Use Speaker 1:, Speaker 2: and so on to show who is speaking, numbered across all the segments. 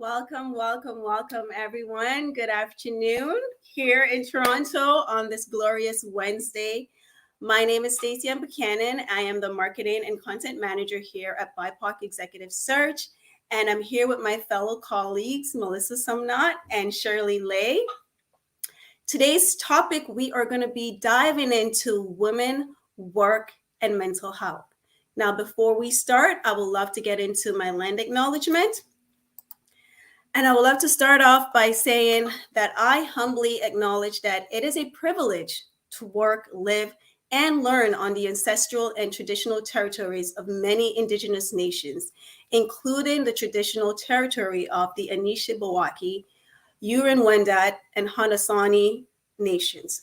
Speaker 1: Welcome, everyone. Good afternoon here in Toronto on this glorious Wednesday. My name is Stacey M. Buchanan. I am the Marketing and Content Manager here at BIPOC Executive Search, and I'm here with my fellow colleagues, Melissa Sumnott and Shirley Lay. Today's topic, we are going to be diving into women, work, and mental health. Now, before we start, I would love to get into my land acknowledgement. And I would love to start off by saying that I humbly acknowledge that it is a privilege to work, live, and learn on the ancestral and traditional territories of many Indigenous nations, including the traditional territory of the Anishinaabe, Huron-Wendat, and Haudenosaunee nations.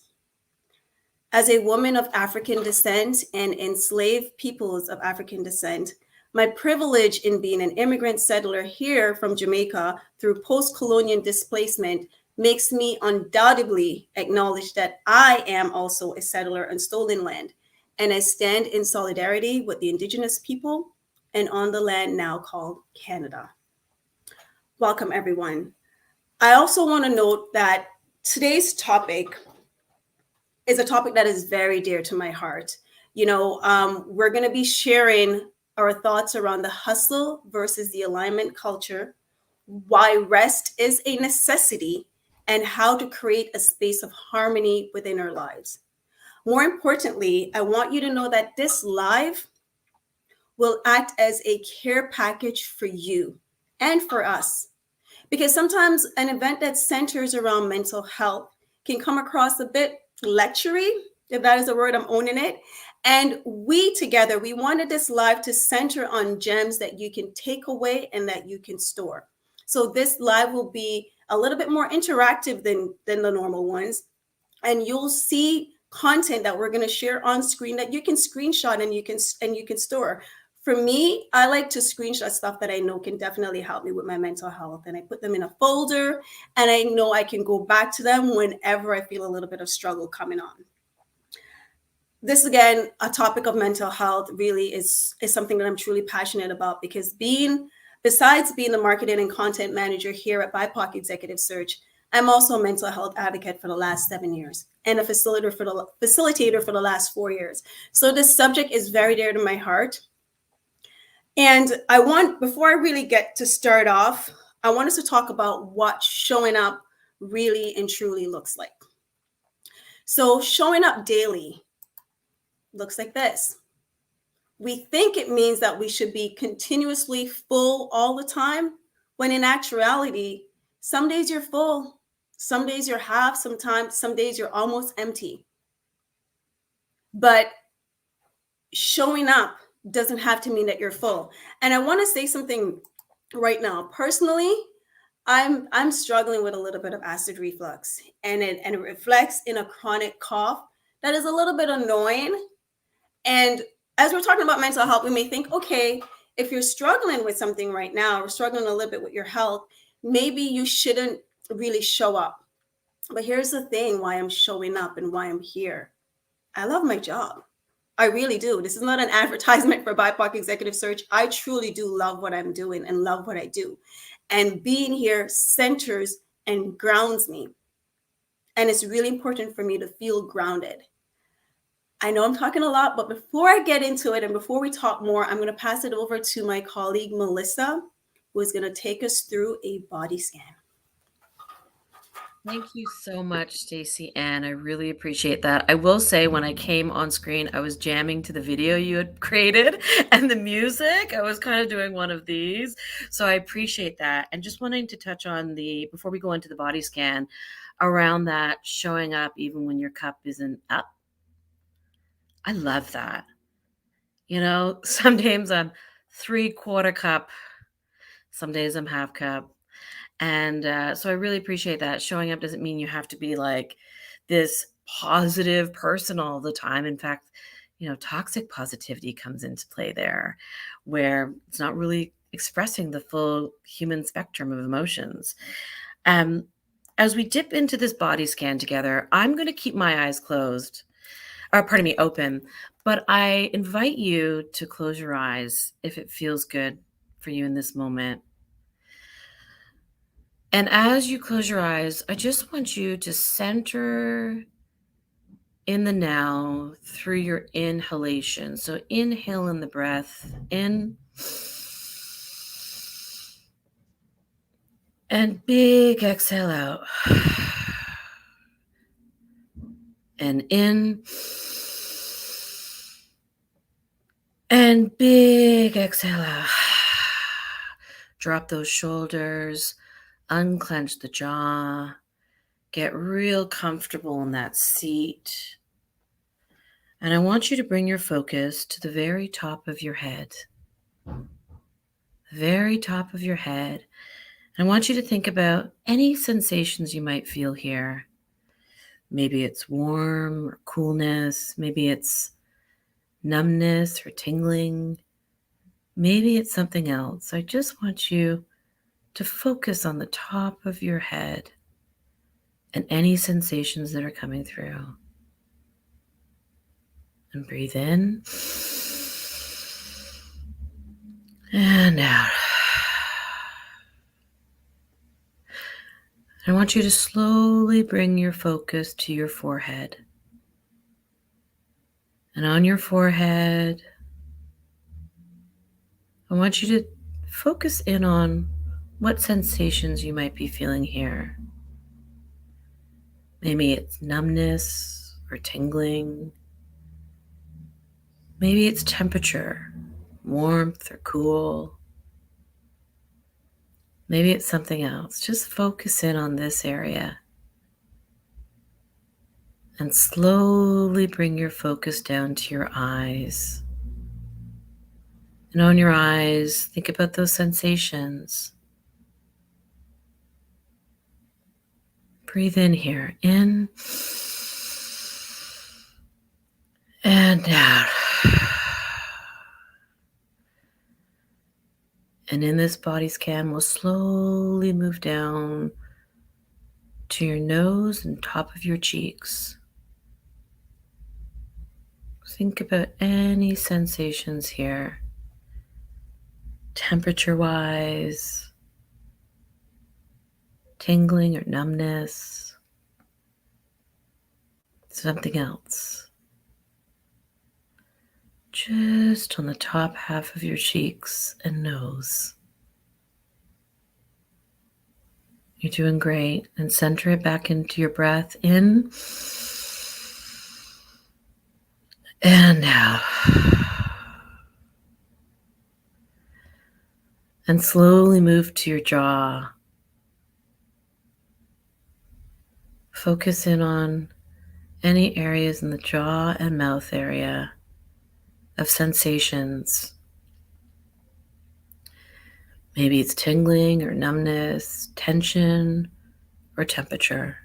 Speaker 1: As a woman of African descent and enslaved peoples of African descent, my privilege in being an immigrant settler here from Jamaica through post-colonial displacement makes me undoubtedly acknowledge that I am also a settler on stolen land, and I stand in solidarity with the Indigenous people and on the land now called Canada. Welcome, everyone. I also want to note that today's topic is a topic that is very dear to my heart. We're going to be sharing our thoughts around the hustle versus the alignment culture, why rest is a necessity, and how to create a space of harmony within our lives. More importantly, I want you to know that this live will act as a care package for you and for us. Because sometimes an event that centers around mental health can come across a bit lectury, if that is a word, I'm owning it. And we together, we wanted this live to center on gems that you can take away and that you can store. So this live will be a little bit more interactive than the normal ones. And you'll see content that we're going to share on screen that you can screenshot and you can store. For me, I like to screenshot stuff that I know can definitely help me with my mental health. And I put them in a folder and I know I can go back to them whenever I feel a little bit of struggle coming on. This, again, a topic of mental health really is something that I'm truly passionate about, because besides being the marketing and content manager here at BIPOC Executive Search, I'm also a mental health advocate for the last 7 years and a facilitator for the last 4 years. So this subject is very dear to my heart. And before I really get to start off, I want us to talk about what showing up really and truly looks like. So showing up daily looks like this. We think it means that we should be continuously full all the time, when in actuality, some days you're full, some days you're half, some days you're almost empty. But showing up doesn't have to mean that you're full. And I want to say something right now. Personally, I'm struggling with a little bit of acid reflux, and it reflects in a chronic cough that is a little bit annoying. And as we're talking about mental health, we may think, okay, if you're struggling with something right now, or struggling a little bit with your health, maybe you shouldn't really show up. But here's the thing, why I'm showing up and why I'm here. I love my job. I really do. This is not an advertisement for BIPOC Executive Search. I truly do love what I'm doing and love what I do. And being here centers and grounds me. And it's really important for me to feel grounded. I know I'm talking a lot, but before I get into it and before we talk more, I'm going to pass it over to my colleague, Melissa, who is going to take us through a body scan.
Speaker 2: Thank you so much, Stacey Ann. I really appreciate that. I will say, when I came on screen, I was jamming to the video you had created and the music. I was kind of doing one of these. So I appreciate that. And just wanting to touch on before we go into the body scan, around that showing up even when your cup isn't up. I love that. Some days I'm 3/4 cup, some days I'm half cup. And so I really appreciate that. Showing up doesn't mean you have to be like this positive person all the time. In fact, toxic positivity comes into play there, where it's not really expressing the full human spectrum of emotions. As we dip into this body scan together, I'm going to keep my eyes open, but I invite you to close your eyes if it feels good for you in this moment. And as you close your eyes, I just want you to center in the now through your inhalation. So inhale in the breath, in, and big exhale out. And in, and big exhale out. Drop those shoulders, unclench the jaw, get real comfortable in that seat. And I want you to bring your focus to the very top of your head. Very top of your head. I want you to think about any sensations you might feel here. Maybe it's warm or coolness. Maybe it's numbness or tingling. Maybe it's something else. I just want you to focus on the top of your head and any sensations that are coming through. And breathe in and out. I want you to slowly bring your focus to your forehead. And on your forehead, I want you to focus in on what sensations you might be feeling here. Maybe it's numbness or tingling. Maybe it's temperature, warmth or cool. Maybe it's something else. Just focus in on this area. And slowly bring your focus down to your eyes. And on your eyes, think about those sensations. Breathe in here, in and out. And in this body scan, we'll slowly move down to your nose and top of your cheeks. Think about any sensations here, temperature-wise, tingling or numbness, something else. Just on the top half of your cheeks and nose. You're doing great. And center it back into your breath in and out. And slowly move to your jaw. Focus in on any areas in the jaw and mouth area of sensations. Maybe it's tingling or numbness, tension or temperature.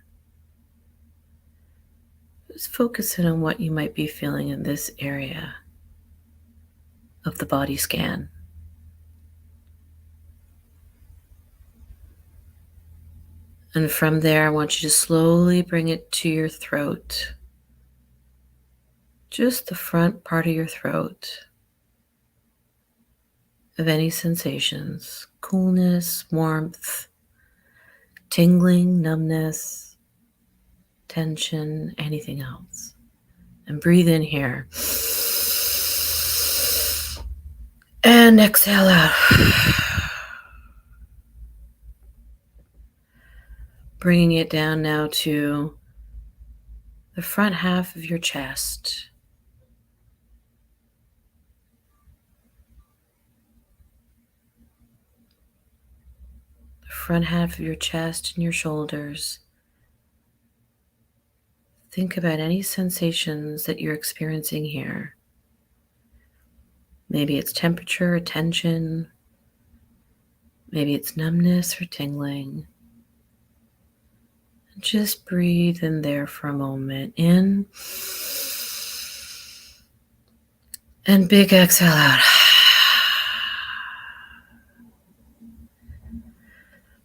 Speaker 2: Just focus in on what you might be feeling in this area of the body scan. And from there, I want you to slowly bring it to your throat. Just the front part of your throat. Of any sensations, coolness, warmth, tingling, numbness, tension, anything else. And breathe in here. And exhale out. Bringing it down now to the front half of your chest. The front half of your chest and your shoulders. Think about any sensations that you're experiencing here. Maybe it's temperature or tension. Maybe it's numbness or tingling. Just breathe in there for a moment. In. And big exhale out.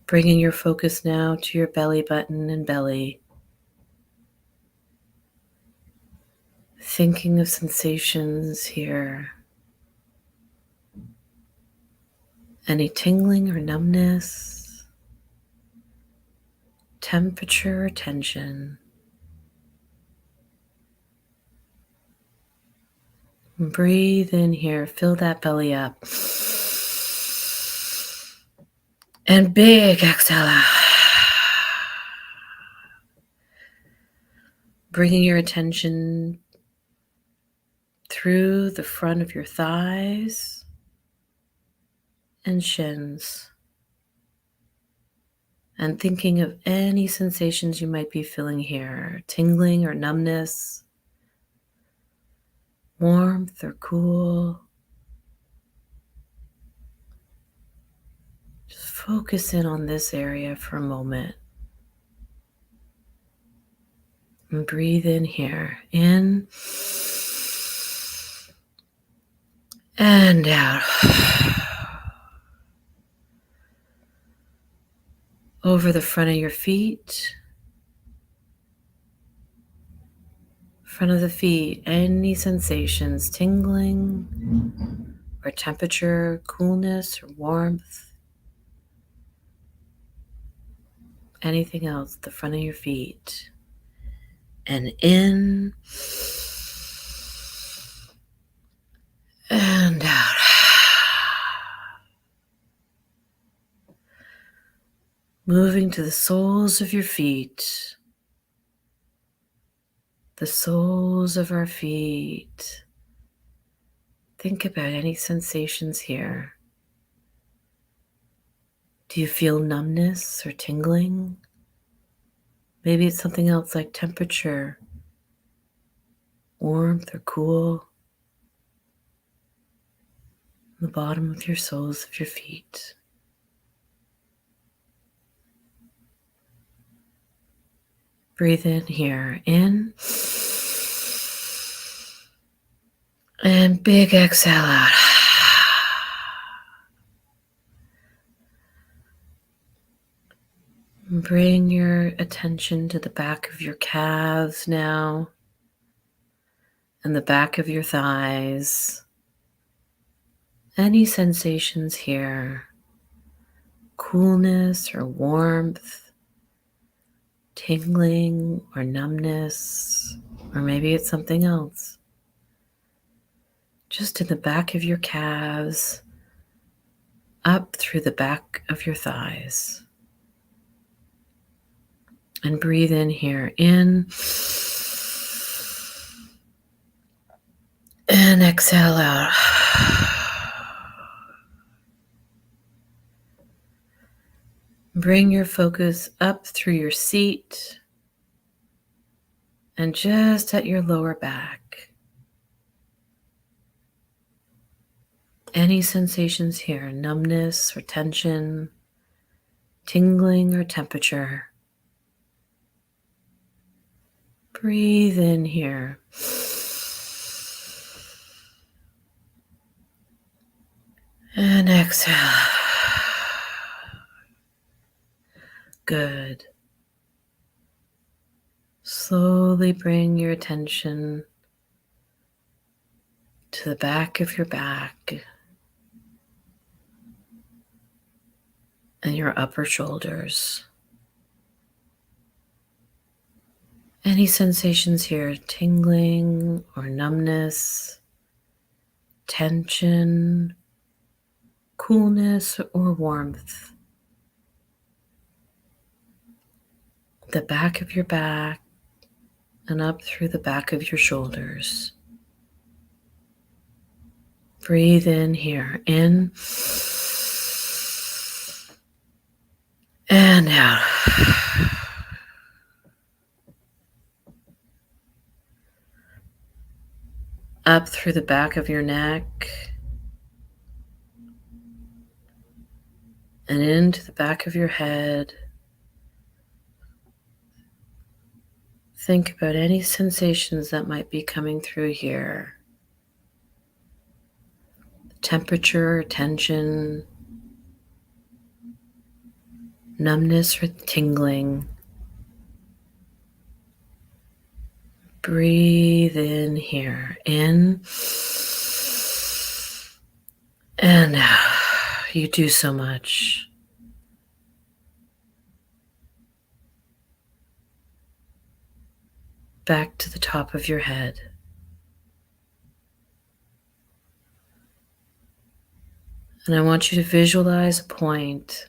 Speaker 2: Bringing your focus now to your belly button and belly. Thinking of sensations here. Any tingling or numbness. temperature or tension. And breathe in here, fill that belly up. And big exhale out. Bringing your attention through the front of your thighs and shins. And thinking of any sensations you might be feeling here, tingling or numbness, warmth or cool. Just focus in on this area for a moment. And breathe in here. In and out. Over the front of your feet. Front of the feet. Any sensations, tingling or temperature, coolness or warmth. Anything else at the front of your feet. And in and out. Moving to the soles of your feet. The soles of our feet. Think about any sensations here. Do you feel numbness or tingling? Maybe it's something else like temperature, warmth or cool. The bottom of your soles of your feet. Breathe in here, in. And big exhale out. Bring your attention to the back of your calves now and the back of your thighs. Any sensations here, coolness or warmth, tingling or numbness, or maybe it's something else. Just in the back of your calves, up through the back of your thighs. And breathe in here, in. And exhale out. Bring your focus up through your seat and just at your lower back. Any sensations here, numbness or tension, tingling or temperature. Breathe in here. And exhale. Good. Slowly bring your attention to the back of your back and your upper shoulders. Any sensations here, tingling or numbness, tension, coolness or warmth. The back of your back and up through the back of your shoulders. Breathe in here, in and out. Up through the back of your neck and into the back of your head. Think about any sensations that might be coming through here. Temperature, tension, numbness or tingling. Breathe in here, in and out. You do so much. back to the top of your head. And I want you to visualize a point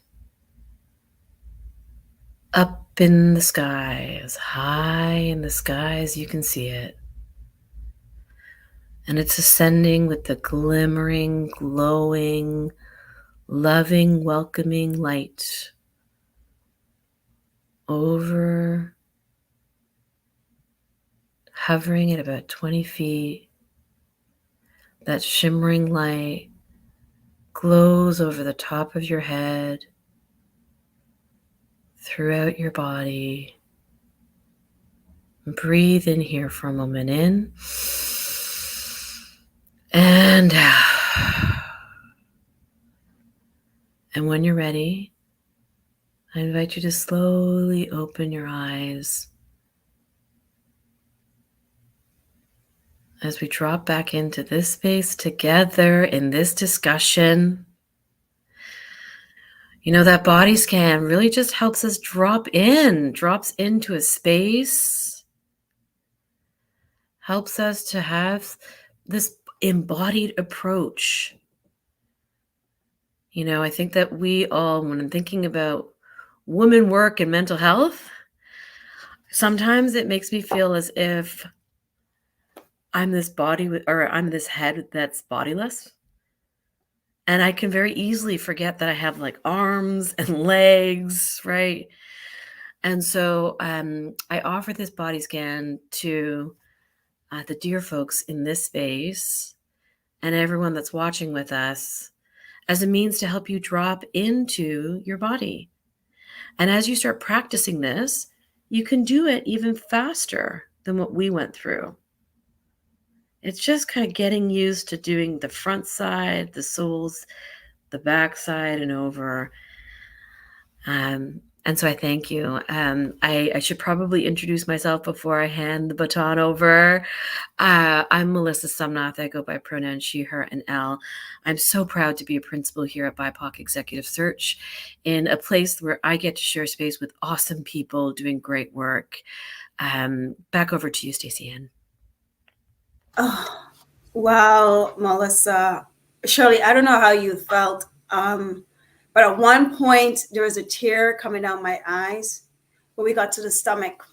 Speaker 2: up in the sky, as high in the sky as you can see it. And it's ascending with the glimmering, glowing, loving, welcoming light over, hovering at about 20 feet. That shimmering light glows over the top of your head, throughout your body. Breathe in here for a moment, in and out. And when you're ready, I invite you to slowly open your eyes as we drop back into this space together in this discussion. You know, that body scan really just helps us drops into a space, helps us to have this embodied approach. You know, I think that we all, when I'm thinking about women work and mental health, sometimes it makes me feel as if I'm this body or I'm this head that's bodiless. And I can very easily forget that I have like arms and legs, right? And so I offer this body scan to the dear folks in this space and everyone that's watching with us as a means to help you drop into your body. And as you start practicing this, you can do it even faster than what we went through. It's just kind of getting used to doing the front side, the soles, the back side, and over. And so I thank you. I should probably introduce myself before I hand the baton over. I'm Melissa Sumnath. I go by pronouns she, her, and Elle. I'm so proud to be a principal here at BIPOC Executive Search, in a place where I get to share space with awesome people doing great work. Back over to you, Stacey Ann.
Speaker 1: Oh, wow, Melissa. Shirley, I don't know how you felt, but at one point there was a tear coming down my eyes when we got to the stomach.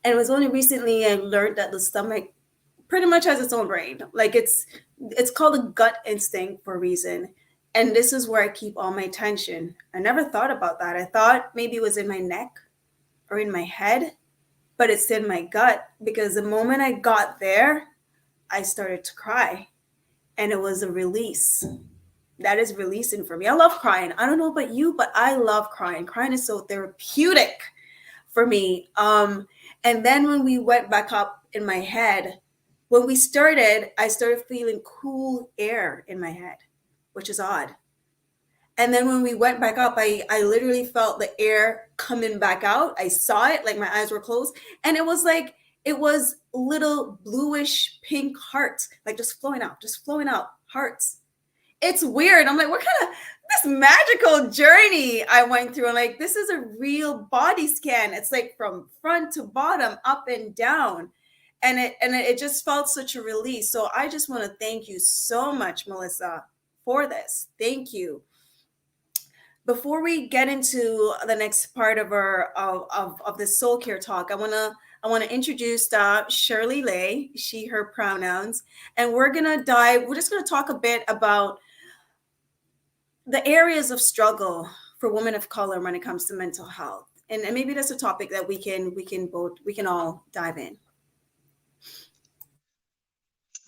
Speaker 1: And it was only recently I learned that the stomach pretty much has its own brain. Like it's called a gut instinct for a reason. And this is where I keep all my tension. I never thought about that. I thought maybe it was in my neck or in my head, but it's in my gut, because the moment I got there, I started to cry, and it was a release. That is releasing for me. I love crying. I don't know about you, but I love crying. Crying is so therapeutic for me. And then when we went back up in my head, when we started, I started feeling cool air in my head, which is odd. And then when we went back up, I literally felt the air coming back out. I saw it, like my eyes were closed. And it was little bluish pink hearts, like just flowing out, hearts. It's weird. I'm like, what kind of this magical journey I went through? And like, this is a real body scan. It's like from front to bottom, up and down. And it just felt such a release. So I just want to thank you so much, Melissa, for this. Thank you. Before we get into the next part of our of this soul care talk, I want to introduce Shirley Lay, she, her pronouns, and we're just gonna talk a bit about the areas of struggle for women of color when it comes to mental health, and maybe that's a topic that we can all dive in.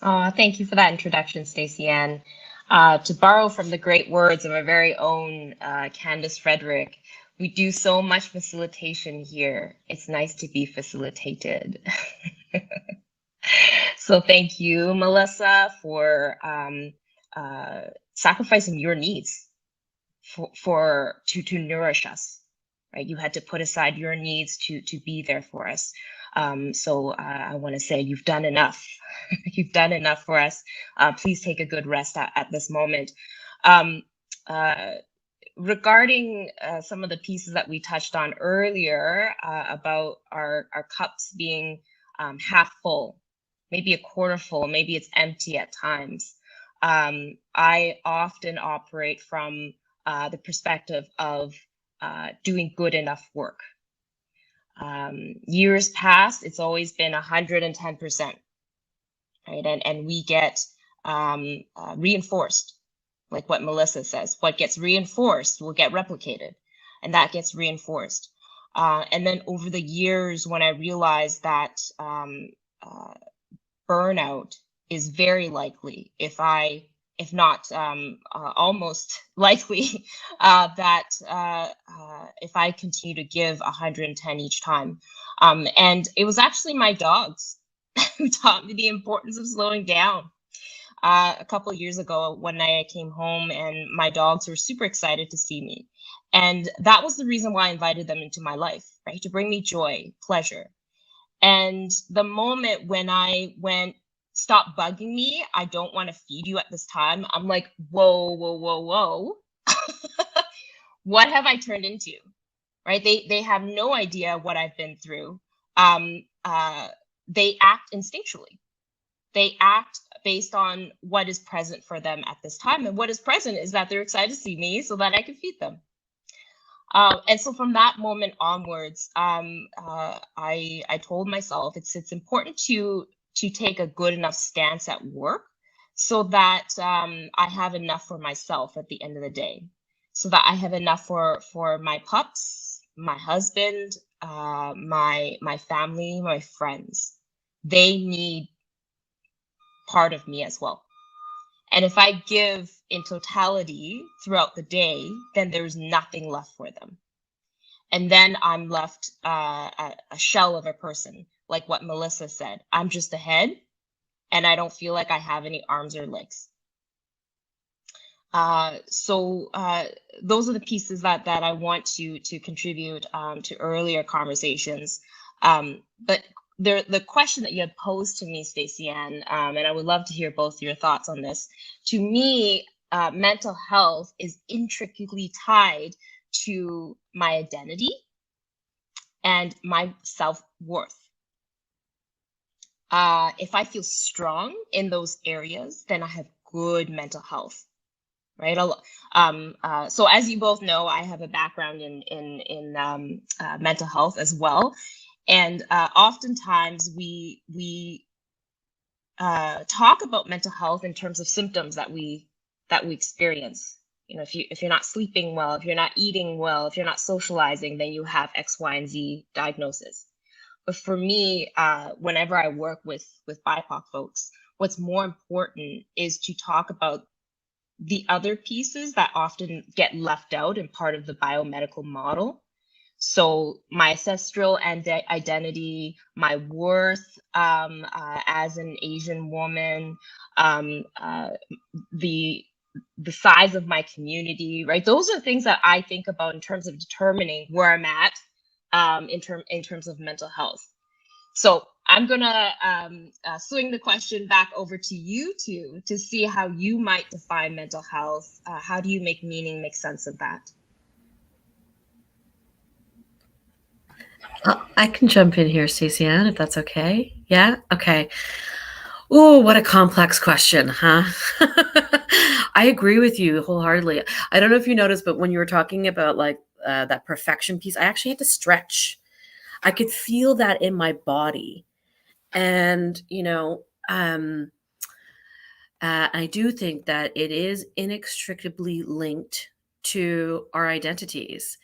Speaker 3: Thank you for that introduction, Stacey Ann. To borrow from the great words of our very own Candace Frederick, we do so much facilitation here. It's nice to be facilitated. So thank you, Melissa, for sacrificing your needs to nourish us. Right? You had to put aside your needs to be there for us. So I want to say you've done enough. You've done enough for us. Please take a good rest at this moment. Regarding some of the pieces that we touched on earlier about our cups being half full, maybe a quarter full, maybe it's empty at times. I often operate from the perspective of doing good enough work. Years past, it's always been 110%, right? And we get reinforced, like what Melissa says. What gets reinforced will get replicated, and that gets reinforced. And then over the years, when I realized that burnout is very likely, if not almost likely, that if I continue to give 110 each time. And it was actually my dogs who taught me the importance of slowing down. A couple of years ago, one night I came home and my dogs were super excited to see me. And that was the reason why I invited them into my life, right? To bring me joy, pleasure. And the moment when I went, stop bugging me, I don't want to feed you at this time, I'm like, whoa, whoa, whoa, whoa. What have I turned into? Right? They have no idea what I've been through. They act instinctually. They act based on what is present for them at this time. And what is present is that they're excited to see me so that I can feed them. And so from that moment onwards, I told myself it's important to take a good enough stance at work so that I have enough for myself at the end of the day, so that I have enough for my pups, my husband, my family, my friends. They need part of me as well. And if I give in totality throughout the day, then there's nothing left for them. And then I'm left a shell of a person, like what Melissa said. I'm just a head, and I don't feel like I have any arms or legs. So those are the pieces that I want to contribute to earlier conversations. But the question that you had posed to me, Stacey Ann, and I would love to hear both your thoughts on this. To me, mental health is intricately tied to my identity and my self-worth. If I feel strong in those areas, then I have good mental health, right? So as you both know, I have a background in mental health as well. And oftentimes we talk about mental health in terms of symptoms that we experience. You know, if you're not sleeping well, if you're not eating well, if you're not socializing, then you have X, Y, and Z diagnosis. But for me, whenever I work with BIPOC folks, what's more important is to talk about the other pieces that often get left out in part of the biomedical model. So my ancestral identity, my worth as an Asian woman, the size of my community, right? Those are things that I think about in terms of determining where I'm at in terms of mental health. So I'm gonna swing the question back over to you two to see how you might define mental health. How do you make sense of that?
Speaker 2: I can jump in here, Stacey Ann, if that's okay. Yeah? Okay. Oh, what a complex question, huh? I agree with you wholeheartedly. I don't know if you noticed, but when you were talking about like that perfection piece, I actually had to stretch. I could feel that in my body. And, you know, I do think that it is inextricably linked to our identities.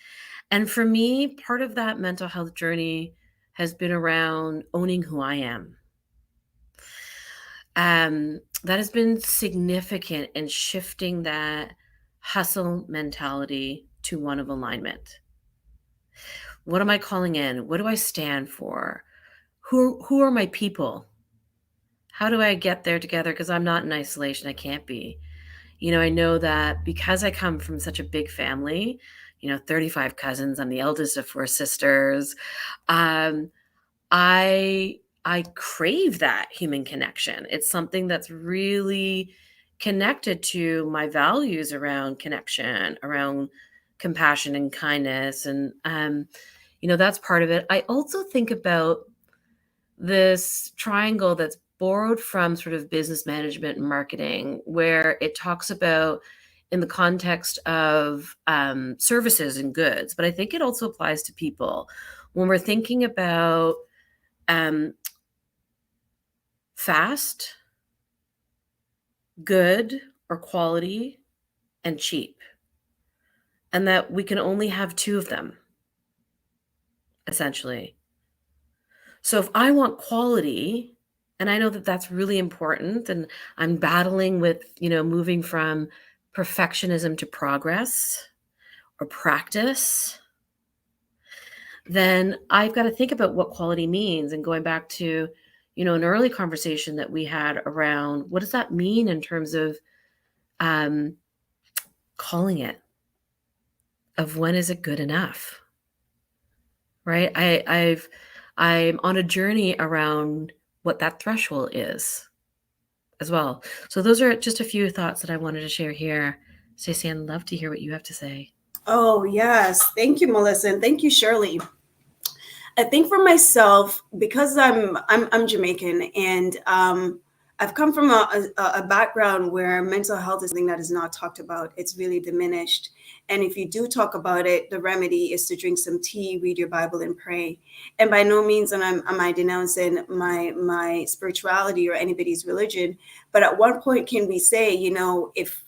Speaker 2: And for me, part of that mental health journey has been around owning who I am. That has been significant in shifting that hustle mentality to one of alignment. What am I calling in? What do I stand for? Who are my people? How do I get there together? Because I'm not in isolation. I can't be. You know, I know that because I come from such a big family, 35 cousins, I'm the eldest of 4 sisters. I crave that human connection. It's something that's really connected to my values around connection, around compassion and kindness. And, that's part of it. I also think about this triangle that's borrowed from sort of business management and marketing, where it talks about in the context of services and goods, but I think it also applies to people. When we're thinking about fast, good, or quality, and cheap, and that we can only have two of them, essentially. So if I want quality, and I know that that's really important, and I'm battling with, moving from perfectionism to progress or practice, then I've got to think about what quality means. And going back to, an early conversation that we had around what does that mean in terms of calling it, of when is it good enough, right? I'm on a journey around what that threshold is as well. So those are just a few thoughts that I wanted to share here. Stacey, I'd love to hear what you have to say.
Speaker 1: Oh, yes. Thank you, Melissa. And thank you, Shirley. I think for myself, because I'm Jamaican, and I've come from a background where mental health is something that is not talked about. It's really diminished. And if you do talk about it, the remedy is to drink some tea, read your Bible, and pray. And by no means am I denouncing my spirituality or anybody's religion. But at one point, can we say, if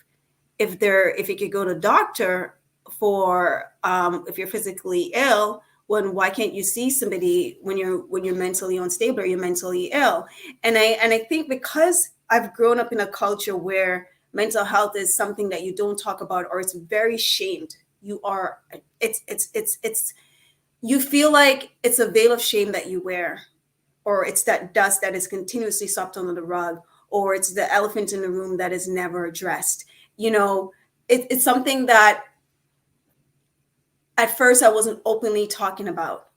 Speaker 1: you could go to doctor for if you're physically ill, why can't you see somebody when you're mentally unstable or you're mentally ill? And I think because I've grown up in a culture where mental health is something that you don't talk about, or it's very shamed. You feel like it's a veil of shame that you wear, or it's that dust that is continuously swept under the rug, or it's the elephant in the room that is never addressed. It's something that at first I wasn't openly talking about.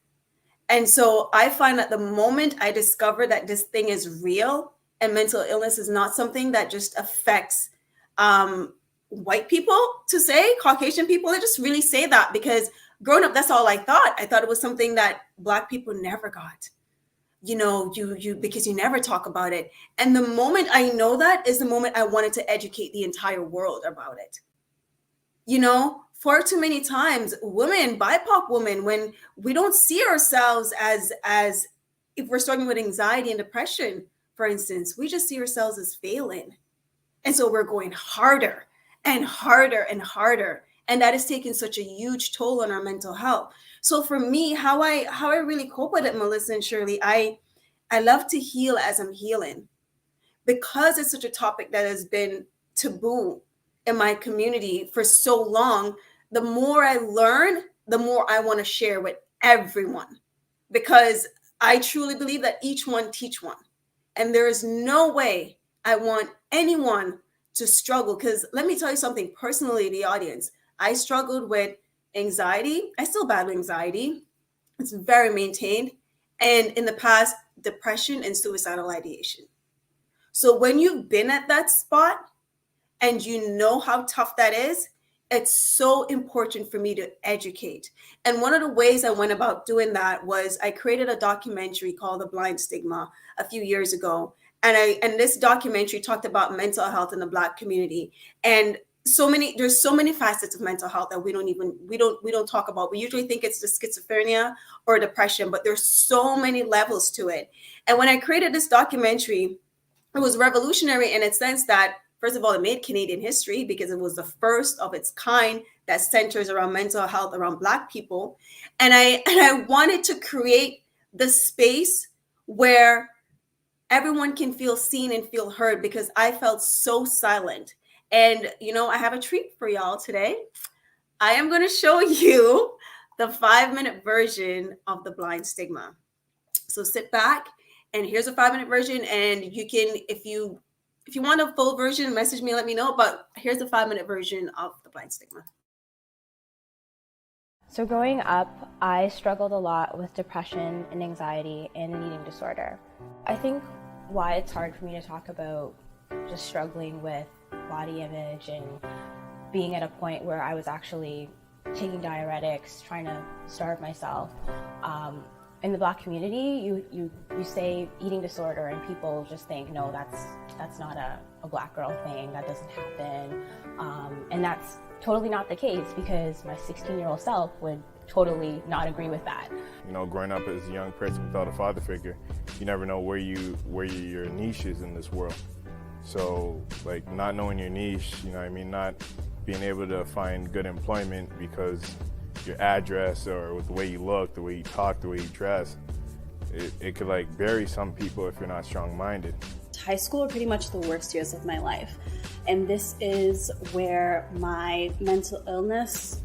Speaker 1: And so I find that the moment I discover that this thing is real and mental illness is not something that just affects white people, to say Caucasian people, I just really say that because growing up, that's all I thought. I thought it was something that Black people never got, because you never talk about it. And the moment I know that is the moment I wanted to educate the entire world about it. Far too many times, women, BIPOC women, when we don't see ourselves as if we're struggling with anxiety and depression, for instance, we just see ourselves as failing. And so we're going harder and harder and harder. And that is taking such a huge toll on our mental health. So for me, how I really cope with it, Melissa and Shirley, I love to heal as I'm healing, because it's such a topic that has been taboo in my community for so long. The more I learn, the more I want to share with everyone, because I truly believe that each one teach one. And there is no way I want anyone to struggle. Because let me tell you something personally, the audience, I struggled with anxiety. I still battle anxiety. It's very maintained. And in the past, depression and suicidal ideation. So when you've been at that spot and you know how tough that is, it's so important for me to educate. And one of the ways I went about doing that was I created a documentary called The Blind Stigma a few years ago. And this documentary talked about mental health in the Black community. And there's so many facets of mental health that we don't talk about. We usually think it's the schizophrenia or depression, but there's so many levels to it. And when I created this documentary, it was revolutionary in its sense that, first of all, it made Canadian history because it was the first of its kind that centers around mental health around Black people. And I wanted to create the space where everyone can feel seen and feel heard, because I felt so silent. And, I have a treat for y'all today. I am going to show you the 5-minute version of The Blind Stigma. So sit back, and here's a 5-minute version. And you can, if you want a full version, message me, let me know. But here's the 5-minute version of The Blind Stigma.
Speaker 4: So growing up, I struggled a lot with depression and anxiety and an eating disorder. I think why it's hard for me to talk about just struggling with body image and being at a point where I was actually taking diuretics, trying to starve myself, in the Black community, you say eating disorder and people just think, no, that's not a Black girl thing, that doesn't happen. And that's totally not the case, because my 16-year-old self would totally not agree with that.
Speaker 5: You know, growing up as a young person without a father figure, you never know where your niche is in this world. So, like, not knowing your niche, you know what I mean, not being able to find good employment because your address or with the way you look, the way you talk, the way you dress, it could like bury some people if you're not strong-minded.
Speaker 6: High school are pretty much the worst years of my life. And this is where my mental illness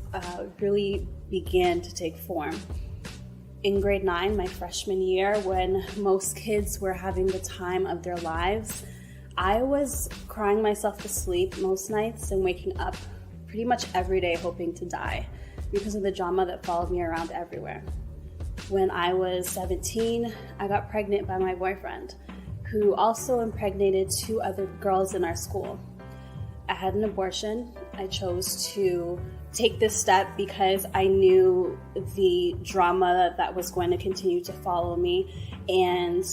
Speaker 6: really began to take form. In grade 9, my freshman year, when most kids were having the time of their lives, I was crying myself to sleep most nights and waking up pretty much every day hoping to die because of the drama that followed me around everywhere. When I was 17, I got pregnant by my boyfriend, who also impregnated 2 other girls in our school. I had an abortion. I chose to take this step because I knew the drama that was going to continue to follow me, and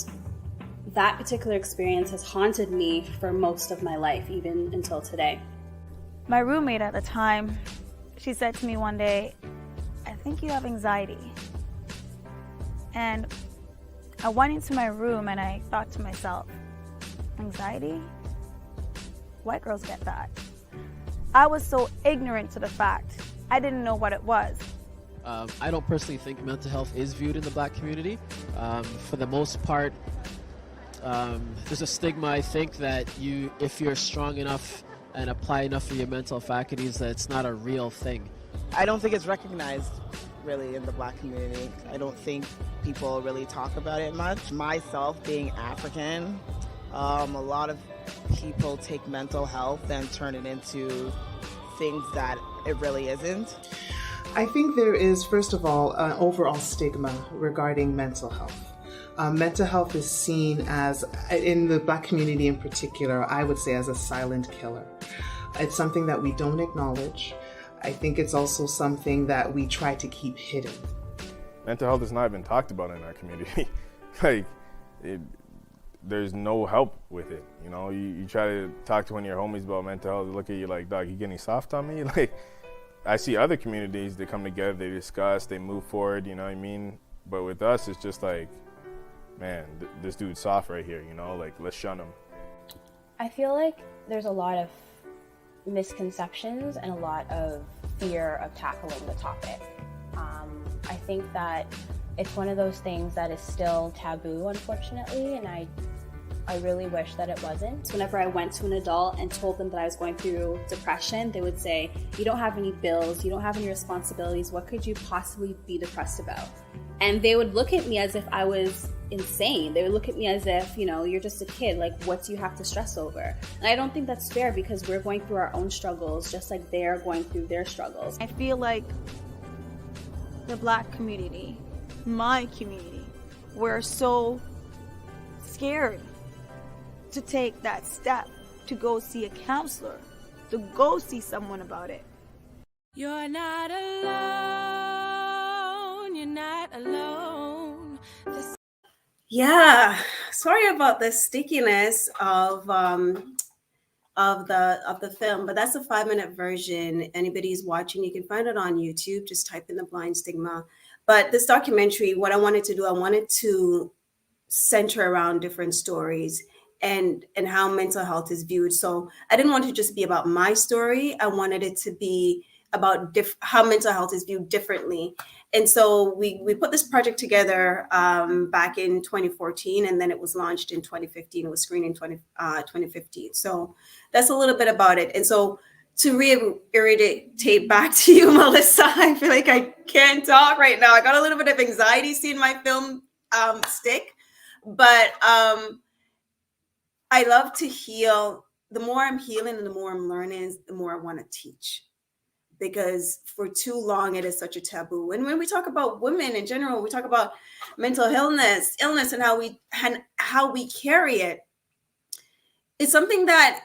Speaker 6: that particular experience has haunted me for most of my life, even until today.
Speaker 7: My roommate at the time, she said to me one day, "I think you have anxiety." And I went into my room and I thought to myself, anxiety? White girls get that. I was so ignorant to the fact. I didn't know what it was.
Speaker 8: I don't personally think mental health is viewed in the Black community. For the most part, there's a stigma, I think, that if you're strong enough and apply enough of your mental faculties, that it's not a real thing.
Speaker 9: I don't think it's recognized really in the Black community. I don't think people really talk about it much. Myself being African, a lot of people take mental health and turn it into things that it really isn't.
Speaker 10: I think there is, first of all, an overall stigma regarding mental health. Mental health is seen as, in the Black community in particular, I would say as a silent killer. It's something that we don't acknowledge. I think it's also something that we try to keep hidden.
Speaker 5: Mental health is not even talked about in our community. There's no help with it. You know, you try to talk to one of your homies about mental health, they look at you like, dog, you getting soft on me? Like, I see other communities, they come together, they discuss, they move forward, you know what I mean? But with us, it's just like, man, this dude's soft right here, you know, like, let's shun him.
Speaker 4: I feel like there's a lot of misconceptions and a lot of fear of tackling the topic. I think that it's one of those things that is still taboo, unfortunately, and I really wish that it wasn't.
Speaker 6: Whenever I went to an adult and told them that I was going through depression, they would say, "You don't have any bills, you don't have any responsibilities, what could you possibly be depressed about?" And they would look at me as if I was insane. They would look at me as if, you know, you're just a kid, like, what do you have to stress over? And I don't think that's fair, because we're going through our own struggles just like they're going through their struggles.
Speaker 7: I feel like the Black community, my community, we're so scared to take that step, to go see a counselor, to go see someone about it.
Speaker 11: You're not alone, you're not alone.
Speaker 1: Yeah, sorry about the stickiness of the film, but that's a 5-minute version. Anybody's watching, you can find it on YouTube. Just type in The Blind Stigma. But this documentary, what I wanted to do, I wanted to center around different stories and how mental health is viewed. So I didn't want it to just be about my story. I wanted it to be about how mental health is viewed differently. And so we put this project together back in 2014, and then it was launched in 2015. It was screened in 2015. So that's a little bit about it. And so to reiterate back to you, Melissa, I feel like I can't talk right now. I got a little bit of anxiety seeing my film stick, but I love to heal. The more I'm healing and the more I'm learning, the more I want to teach. Because for too long, it is such a taboo. And when we talk about women in general, we talk about mental illness and how we carry it. It's something that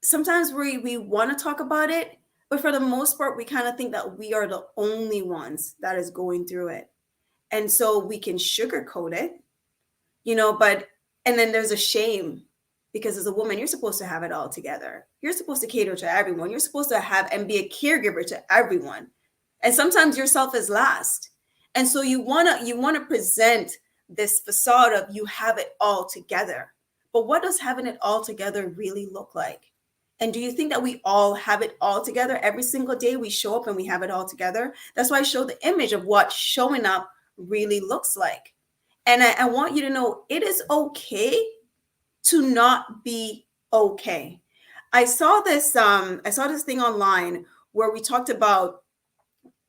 Speaker 1: sometimes we want to talk about it, but for the most part, we kind of think that we are the only ones that is going through it. And so we can sugarcoat it, but, and then there's a shame because as a woman, you're supposed to have it all together. You're supposed to cater to everyone. You're supposed to have and be a caregiver to everyone. And sometimes yourself is last. And so you wanna present this facade of you have it all together. But what does having it all together really look like? And do you think that we all have it all together every single day? We show up and we have it all together. That's why I show the image of what showing up really looks like. And I want you to know it is okay to not be okay. I saw this thing online where we talked about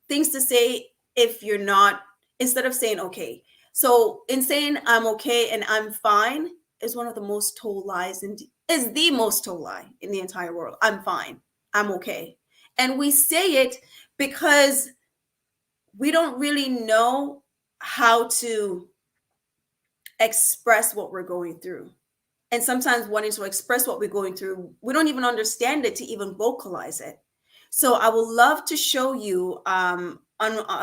Speaker 1: things to say if you're not, instead of saying okay. So in saying I'm okay and I'm fine is one of the most told lies and is the most told lie in the entire world. I'm fine. I'm okay. And we say it because we don't really know how to express what we're going through. And sometimes wanting to express what we're going through, we don't even understand it to even vocalize it. So I would love to show you on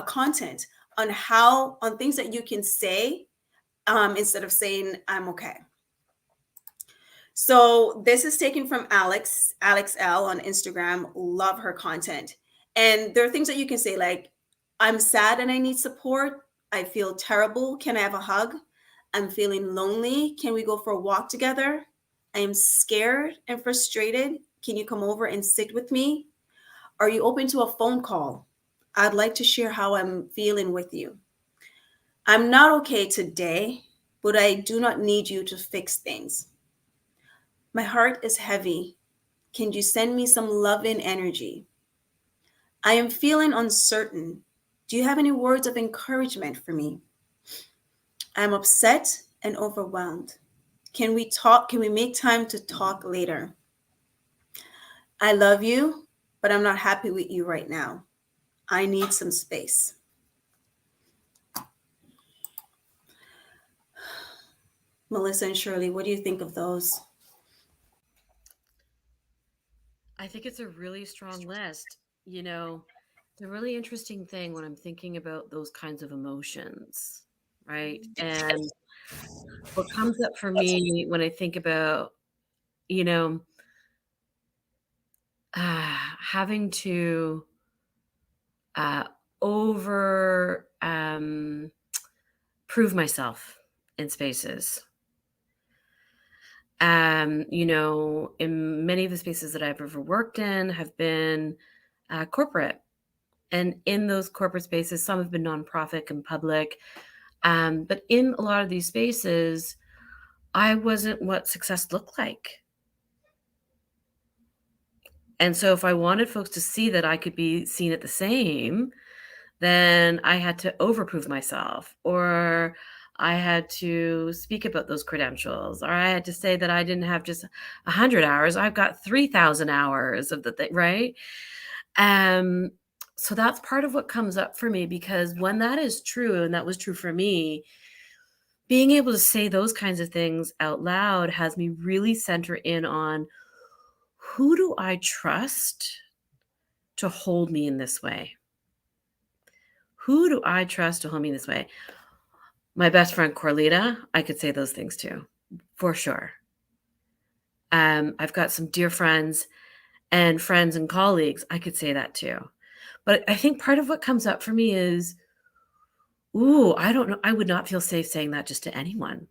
Speaker 1: content on things that you can say instead of saying I'm okay. So this is taken from Alex L on Instagram. Love her content. And there are things that you can say like, I'm sad and I need support. I feel terrible. Can I have a hug? I'm feeling lonely. Can we go for a walk together? I am scared and frustrated. Can you come over and sit with me? Are you open to a phone call? I'd like to share how I'm feeling with you. I'm not okay today, but I do not need you to fix things. My heart is heavy. Can you send me some loving energy? I am feeling uncertain. Do you have any words of encouragement for me? I'm upset and overwhelmed. Can we talk? Can we make time to talk later? I love you, but I'm not happy with you right now. I need some space. Melissa and Shirley, what do you think of those?
Speaker 2: I think it's a really strong list. The really interesting thing when I'm thinking about those kinds of emotions, right? And what comes up for me when I think about, having to over prove myself in spaces. In many of the spaces that I've ever worked in have been corporate. And in those corporate spaces, some have been nonprofit and public. But in a lot of these spaces, I wasn't what success looked like. And so if I wanted folks to see that I could be seen at the same, then I had to overprove myself, or I had to speak about those credentials, or I had to say that I didn't have just 100 hours. I've got 3,000 hours of the thing, right? So that's part of what comes up for me, because when that is true, and that was true for me, being able to say those kinds of things out loud has me really center in on who do I trust to hold me in this way? Who do I trust to hold me this way? My best friend, Corlita, I could say those things to, for sure. I've got some dear friends and colleagues. I could say that too. But I think part of what comes up for me is, I don't know. I would not feel safe saying that just to anyone.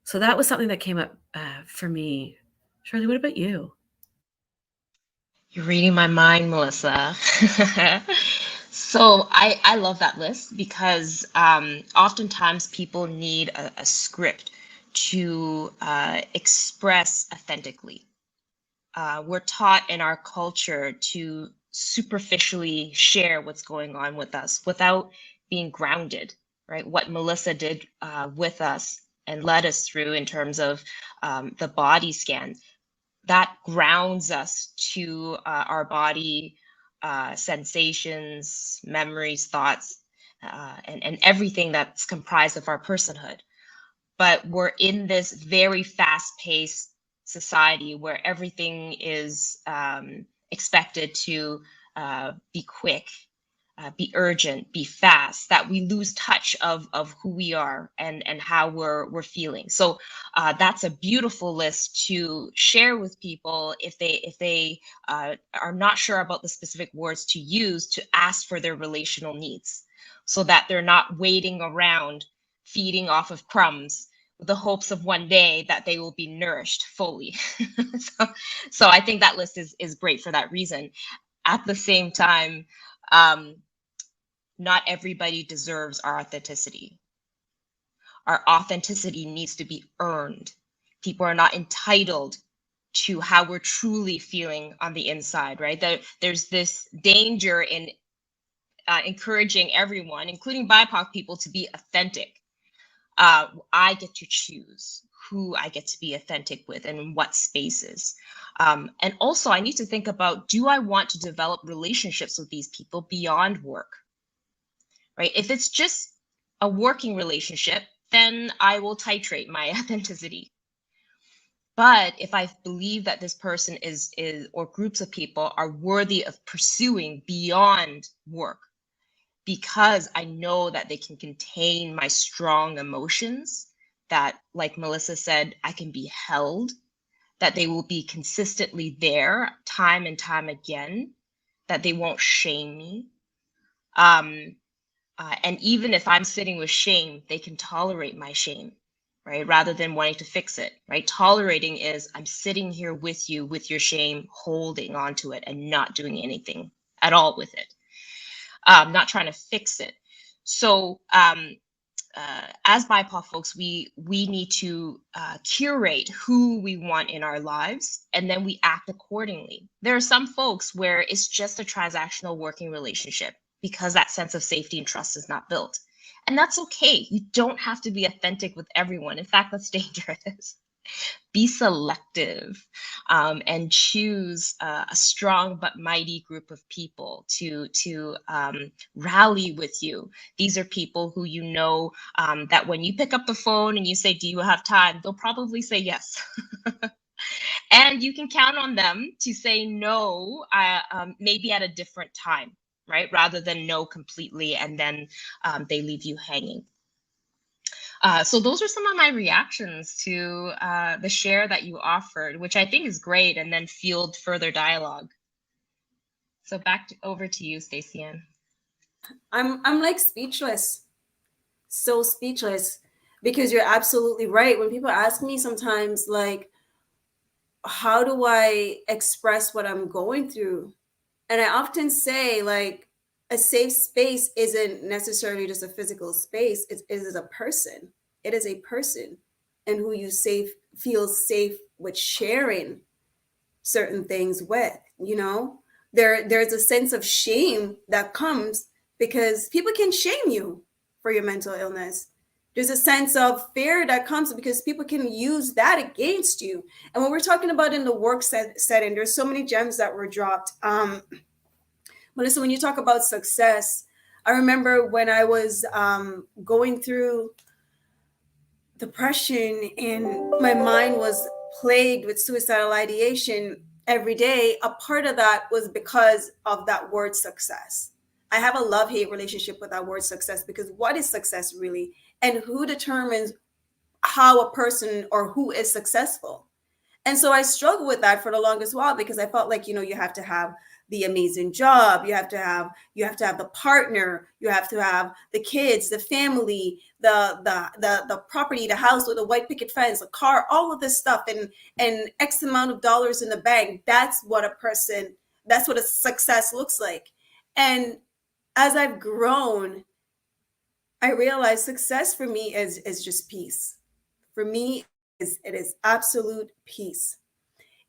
Speaker 2: So that was something that came up for me. Shirley, what about you?
Speaker 3: You're reading my mind, Melissa. So I love that list because oftentimes people need a script to express authentically. We're taught in our culture to superficially share what's going on with us without being grounded, right? What Melissa did with us and led us through in terms of the body scan, that grounds us to our body sensations, memories, thoughts, and everything that's comprised of our personhood. But we're in this very fast-paced society where everything is expected to be quick, be urgent, be fast, that we lose touch of who we are and how we're feeling. So that's a beautiful list to share with people if they are not sure about the specific words to use to ask for their relational needs, so that they're not waiting around feeding off of crumbs with the hopes of one day that they will be nourished fully. So I think that list is great for that reason. At the same time, not everybody deserves our authenticity. Our authenticity needs to be earned. People are not entitled to how we're truly feeling on the inside, right? There's this danger in encouraging everyone, including BIPOC people, to be authentic. I get to choose who I get to be authentic with and in what spaces. And also, I need to think about, do I want to develop relationships with these people beyond work? Right? If it's just a working relationship, then I will titrate my authenticity. But if I believe that this person is or groups of people are worthy of pursuing beyond work, because I know that they can contain my strong emotions, that, like Melissa said, I can be held, that they will be consistently there time and time again, that they won't shame me. And even if I'm sitting with shame, they can tolerate my shame, right? Rather than wanting to fix it, right? Tolerating is, I'm sitting here with you, with your shame, holding onto it and not doing anything at all with it. Not trying to fix it. So as BIPOC folks, we need to curate who we want in our lives, and then we act accordingly. There are some folks where it's just a transactional working relationship because that sense of safety and trust is not built. And that's okay. You don't have to be authentic with everyone. In fact, that's dangerous. Be selective and choose a strong but mighty group of people to rally with you. These are people who you know that when you pick up the phone and you say, do you have time? They'll probably say yes. And you can count on them to say no, maybe at a different time, right? Rather than no completely and then they leave you hanging. So those are some of my reactions to the share that you offered, which I think is great, and then fueled further dialogue. So over to you, Stacey Ann.
Speaker 1: I'm like speechless, so speechless, because you're absolutely right. When people ask me sometimes, like, how do I express what I'm going through? And I often say, like, a safe space isn't necessarily just a physical space. It is a person. It is a person, and who you feel safe with sharing certain things with. You know, there's a sense of shame that comes because people can shame you for your mental illness. There's a sense of fear that comes because people can use that against you. And when we're talking about in the work setting, there's so many gems that were dropped. Melissa, when you talk about success, I remember when I was going through depression and my mind was plagued with suicidal ideation every day. A part of that was because of that word success. I have a love-hate relationship with that word success, because what is success really? And who determines how a person or who is successful? And so I struggled with that for the longest while, because I felt like, you have to have the amazing job, you have to have the partner, you have to have the kids, the family, the property, the house with a white picket fence, a car, all of this stuff, and X amount of dollars in the bank. That's what a success looks like. And as I've grown, I realized success for me is just peace. For me, it is absolute peace.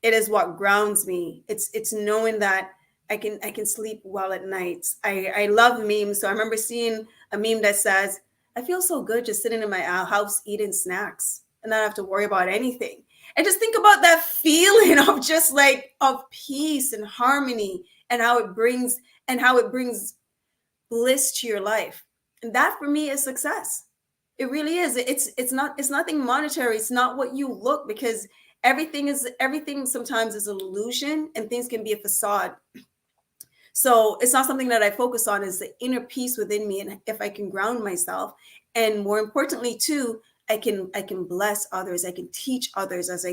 Speaker 1: It is what grounds me. It's knowing that I can sleep well at night. I love memes. So I remember seeing a meme that says, I feel so good just sitting in my house eating snacks and not have to worry about anything. And just think about that feeling of just like of peace and harmony, and how it brings bliss to your life. And that for me is success. It really is. It's nothing monetary. It's not what you look, because everything sometimes is an illusion, and things can be a facade. So it's not something that I focus on, is the inner peace within me. And if I can ground myself, and more importantly too, I can bless others. I can teach others as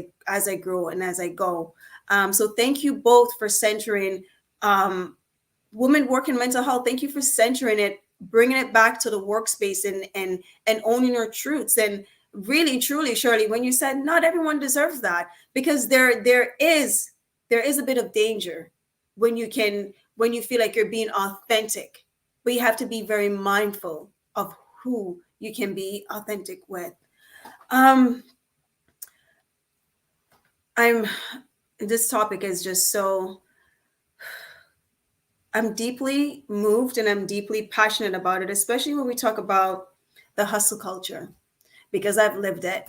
Speaker 1: I grow and as I go. So thank you both for centering women work in mental health. Thank you for centering it, bringing it back to the workspace, and owning your truths. And really, truly, Shirley, when you said not everyone deserves that, because there is a bit of danger when you feel like you're being authentic, but you have to be very mindful of who you can be authentic with. This topic is just so, I'm deeply moved and I'm deeply passionate about it, especially when we talk about the hustle culture, because I've lived it.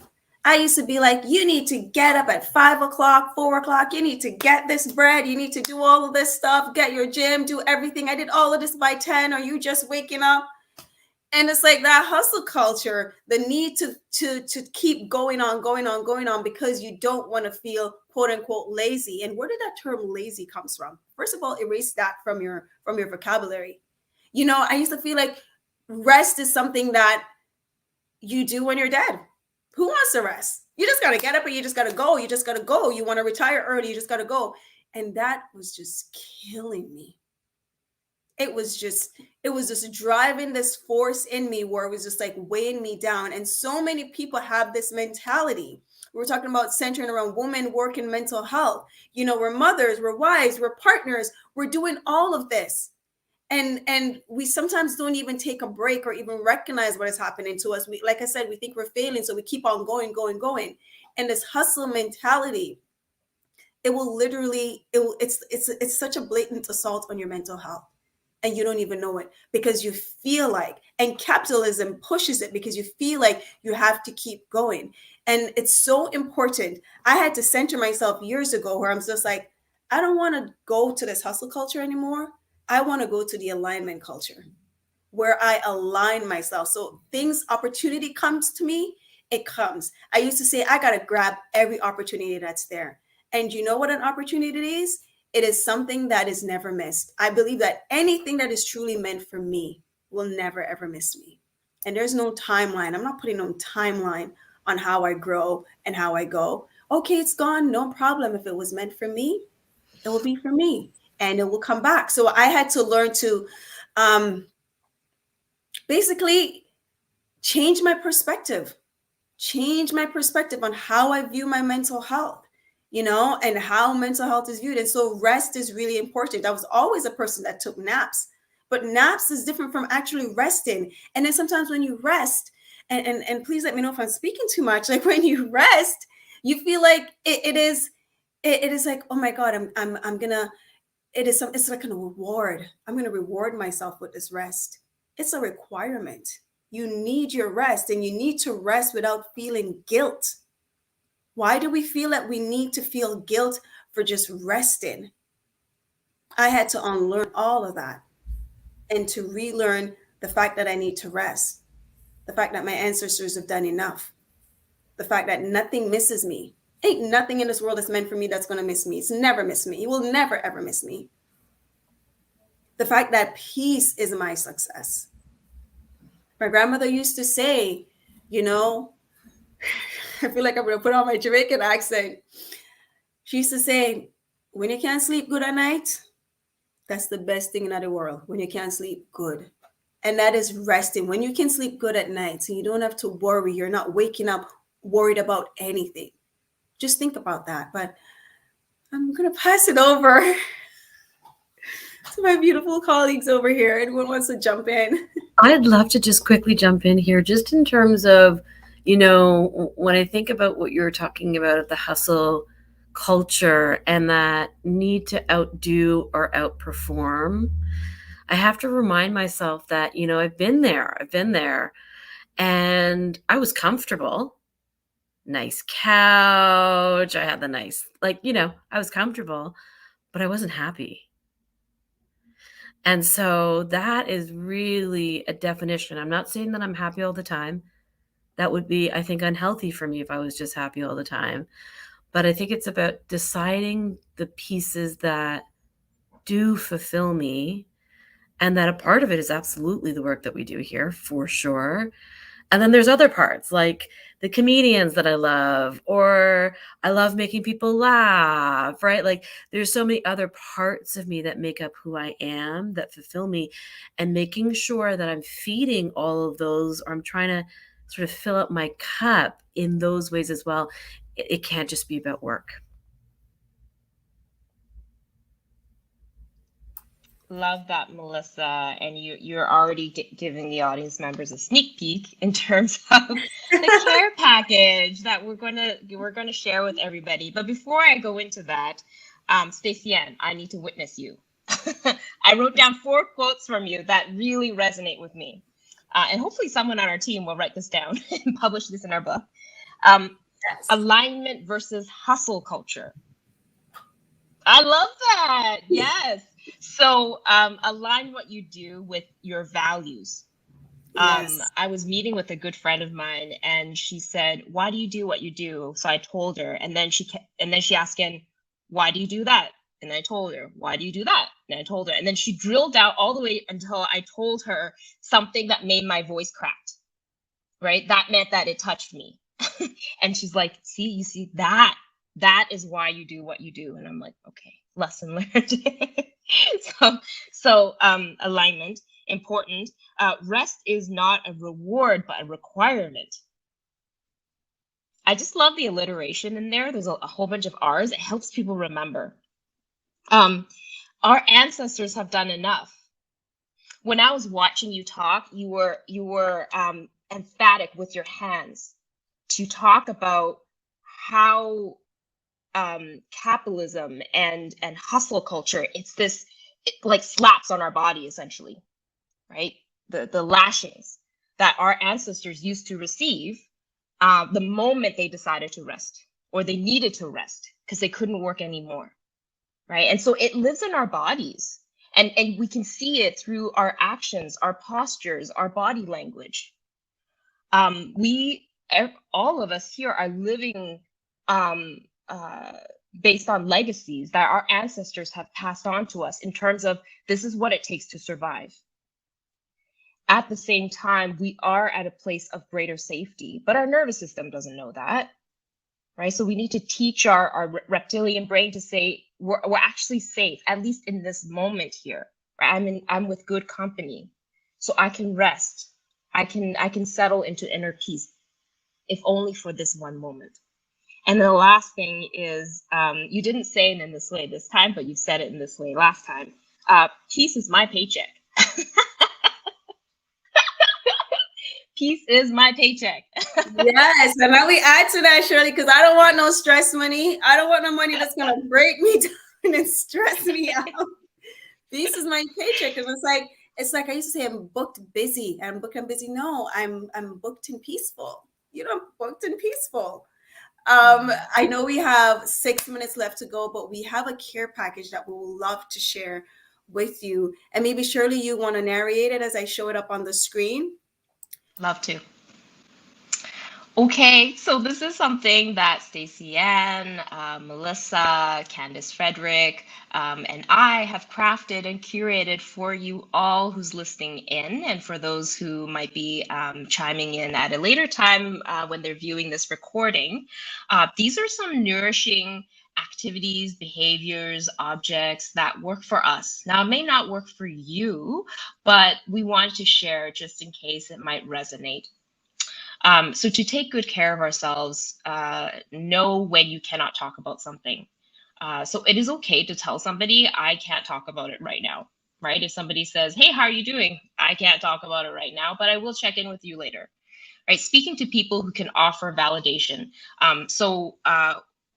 Speaker 1: I used to be like, you need to get up at 5 o'clock, 4 o'clock. You need to get this bread. You need to do all of this stuff, get your gym, do everything. I did all of this by 10. Are you just waking up? And it's like that hustle culture, the need to keep going on because you don't want to feel quote unquote lazy. And where did that term lazy comes from? First of all, erase that from your vocabulary. I used to feel like rest is something that you do when you're dead. Who wants to rest? You just got to get up and you just got to go. You just got to go. You want to retire early, you just got to go. And that was just killing me. It was just driving this force in me where it was just like weighing me down. And so many people have this mentality. We're talking about centering around women, work, and mental health. We're mothers, we're wives, we're partners, we're doing all of this. And we sometimes don't even take a break or even recognize what is happening to us. Like I said, we think we're failing, so we keep on going. And this hustle mentality, it's such a blatant assault on your mental health. And you don't even know it, because you feel like, and capitalism pushes it because you feel like you have to keep going. And it's so important. I had to center myself years ago where I'm just like, I don't want to go to this hustle culture anymore. I want to go to the alignment culture where I align myself. So opportunity comes to me, it comes. I used to say, I got to grab every opportunity that's there. And you know what an opportunity is? It is something that is never missed. I believe that anything that is truly meant for me will never, ever miss me. And there's no timeline. I'm not putting no timeline on how I grow and how I go. Okay, it's gone. No problem. If it was meant for me, it will be for me and it will come back. So I had to learn to basically change my perspective on how I view my mental health. And how mental health is viewed. And so rest is really important. I was always a person that took naps, but naps is different from actually resting. And then sometimes when you rest, and please let me know if I'm speaking too much, like when you rest, you feel like it is like, oh my God, it's like a reward. I'm going to reward myself with this rest. It's a requirement. You need your rest, and you need to rest without feeling guilt. Why do we feel that we need to feel guilt for just resting? I had to unlearn all of that and to relearn the fact that I need to rest, the fact that my ancestors have done enough, the fact that nothing misses me. Ain't nothing in this world that's meant for me that's going to miss me. It's never missed me. It will never, ever miss me. The fact that peace is my success. My grandmother used to say, I feel like I'm going to put on my Jamaican accent. She used to say, when you can't sleep good at night, that's the best thing in the world, when you can't sleep good. And that is resting. When you can sleep good at night, so you don't have to worry. You're not waking up worried about anything. Just think about that. But I'm going to pass it over to my beautiful colleagues over here. Anyone wants to jump in?
Speaker 2: I'd love to just quickly jump in here, just in terms of, when I think about what you're talking about, the hustle culture and that need to outdo or outperform, I have to remind myself that, I've been there and I was comfortable. Nice couch. I had the nice, I was comfortable, but I wasn't happy. And so that is really a definition. I'm not saying that I'm happy all the time. That would be, I think, unhealthy for me if I was just happy all the time. But I think it's about deciding the pieces that do fulfill me, and that a part of it is absolutely the work that we do here, for sure. And then there's other parts, like the comedians that I love, or I love making people laugh, right? Like there's so many other parts of me that make up who I am, that fulfill me, and making sure that I'm feeding all of those, or I'm trying to sort of fill up my cup in those ways as well. It can't just be about work.
Speaker 3: Love that, Melissa. And you're already giving the audience members a sneak peek in terms of the care package that we're gonna share with everybody. But before I go into that, Stacey Ann, I need to witness you. I wrote down 4 quotes from you that really resonate with me. And hopefully someone on our team will write this down and publish this in our book.
Speaker 1: Yes.
Speaker 3: Alignment versus hustle culture. I love that. Yes. So align what you do with your values.
Speaker 1: Yes.
Speaker 3: I was meeting with a good friend of mine, and she said, "Why do you do what you do?" So I told her, and then she asked again, "Why do you do that?" And I told her, "Why do you do that?" And I told her, and then she drilled out all the way until I told her something that made my voice cracked. Right? That meant that it touched me. And she's like, "See, you see that is why you do what you do." And I'm like, okay, lesson learned. So alignment, important. Rest is not a reward, but a requirement. I just love the alliteration in there. There's a whole bunch of R's. It helps people remember. Our ancestors have done enough. When I was watching you talk, you were emphatic with your hands to talk about how capitalism and hustle culture, it like slaps on our body essentially, right? The lashings that our ancestors used to receive the moment they decided to rest, or they needed to rest because they couldn't work anymore, right? And so it lives in our bodies, and we can see it through our actions, our postures, our body language. All of us here are living based on legacies that our ancestors have passed on to us in terms of this is what it takes to survive. At the same time, we are at a place of greater safety, but our nervous system doesn't know that, right? So we need to teach our reptilian brain to say we're actually safe, at least in this moment here. Right? I'm with good company, so I can rest. I can settle into inner peace, if only for this one moment. And the last thing is, you didn't say it in this way this time, but you said it in this way last time. Peace is my paycheck. Peace is my paycheck.
Speaker 1: Yes, and now we add to that, Shirley, because I don't want no stress money. I don't want no money that's gonna break me down and stress me out. Peace is my paycheck, and it's like I used to say, I'm booked busy. I'm busy. No, I'm booked and peaceful. I'm booked and peaceful. I know we have 6 minutes left to go, but we have a care package that we will love to share with you. And maybe Shirley, you want to narrate it as I show it up on the screen?
Speaker 3: Love to. Okay, so this is something that Stacey Ann, Melissa, Candace Frederick, and I have crafted and curated for you all who's listening in, and for those who might be chiming in at a later time when they're viewing this recording. These are some nourishing activities, behaviors, objects that work for us. Now, it may not work for you, but we wanted to share just in case it might resonate. So to take good care of ourselves, know when you cannot talk about something. So it is okay to tell somebody, I can't talk about it right now, right? If somebody says, hey, how are you doing? I can't talk about it right now, but I will check in with you later, right? Speaking to people who can offer validation.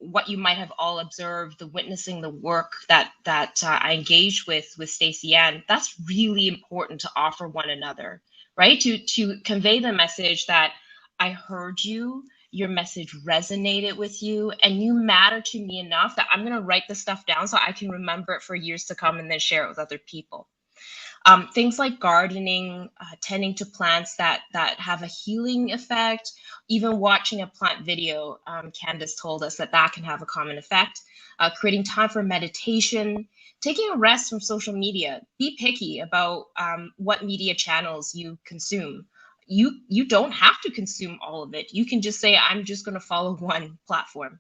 Speaker 3: What you might have all observed, the witnessing the work that I engaged with Stacey Ann, that's really important to offer one another, right? To convey the message that I heard you, your message resonated with you, and you matter to me enough that I'm going to write this stuff down so I can remember it for years to come and then share it with other people. Things like gardening, tending to plants that have a healing effect, even watching a plant video, Candace told us that can have a common effect. Creating time for meditation, taking a rest from social media. Be picky about what media channels you consume. You don't have to consume all of it. You can just say, I'm just going to follow one platform.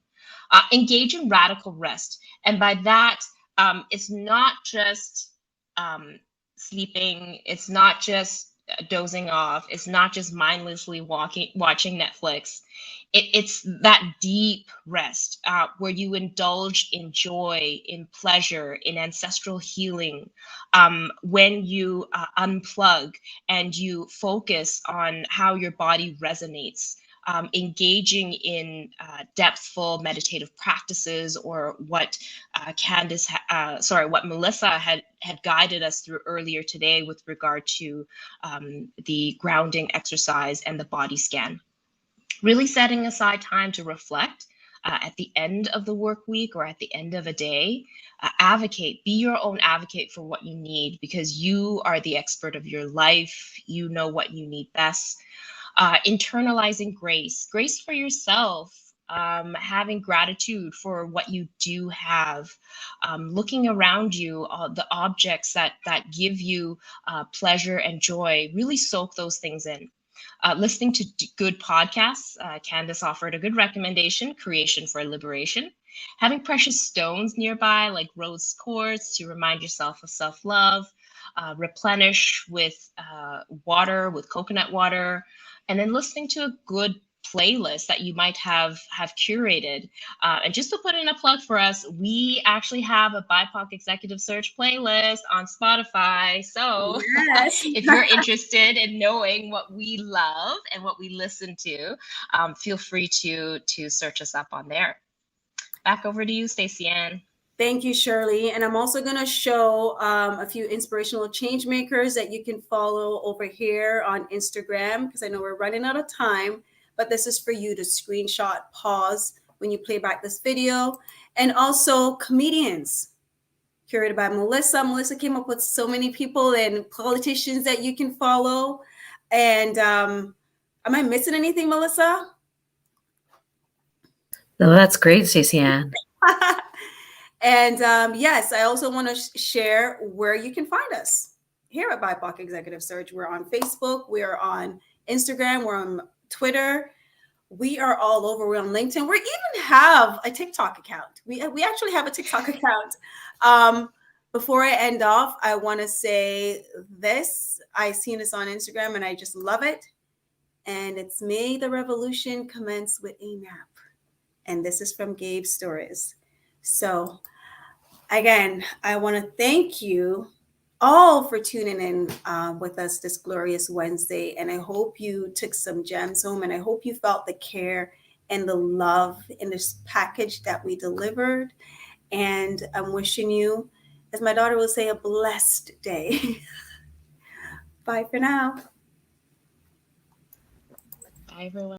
Speaker 3: Engage in radical rest. And by that, it's not just sleeping. It's not just dozing off. It's not just mindlessly watching Netflix. It's that deep rest where you indulge in joy, in pleasure, in ancestral healing. When you unplug and you focus on how your body resonates. Engaging in depthful meditative practices, or what what Melissa had guided us through earlier today with regard to the grounding exercise and the body scan. Really setting aside time to reflect at the end of the work week or at the end of a day. Advocate, be your own advocate for what you need, because you are the expert of your life. You know what you need best. Internalizing grace for yourself, having gratitude for what you do have, looking around you, the objects that give you pleasure and joy. Really soak those things in. Listening to good podcasts. Candace offered a good recommendation, Creation for Liberation. Having precious stones nearby, like rose quartz, to remind yourself of self-love. Replenish with water, with coconut water. And then listening to a good playlist that you might have curated. And just to put in a plug for us, we actually have a BIPOC Executive Search playlist on Spotify. So
Speaker 1: Yes.
Speaker 3: if you're interested in knowing what we love and what we listen to, feel free to search us up on there. Back over to you, Stacey Ann.
Speaker 1: Thank you, Shirley. And I'm also going to show a few inspirational change makers that you can follow over here on Instagram, because I know we're running out of time, but this is for you to screenshot, pause when you play back this video. And also comedians, curated by Melissa. Melissa came up with so many people and politicians that you can follow. And am I missing anything, Melissa?
Speaker 2: No, that's great, Stacey Ann.
Speaker 1: And yes, I also want to share where you can find us here at BIPOC Executive Search. We're on Facebook, we're on Instagram, we're on Twitter, we are all over. We're on LinkedIn. We even have a TikTok account. We actually have a TikTok account. Before I end off, I want to say this. I seen this on Instagram and I just love it. And it's May the Revolution Commence with a Nap. And this is from Gabe Stories. So again, I want to thank you all for tuning in with us this glorious Wednesday. And I hope you took some gems home, and I hope you felt the care and the love in this package that we delivered. And I'm wishing you, as my daughter will say, a blessed day. Bye for now.
Speaker 3: Bye, everyone.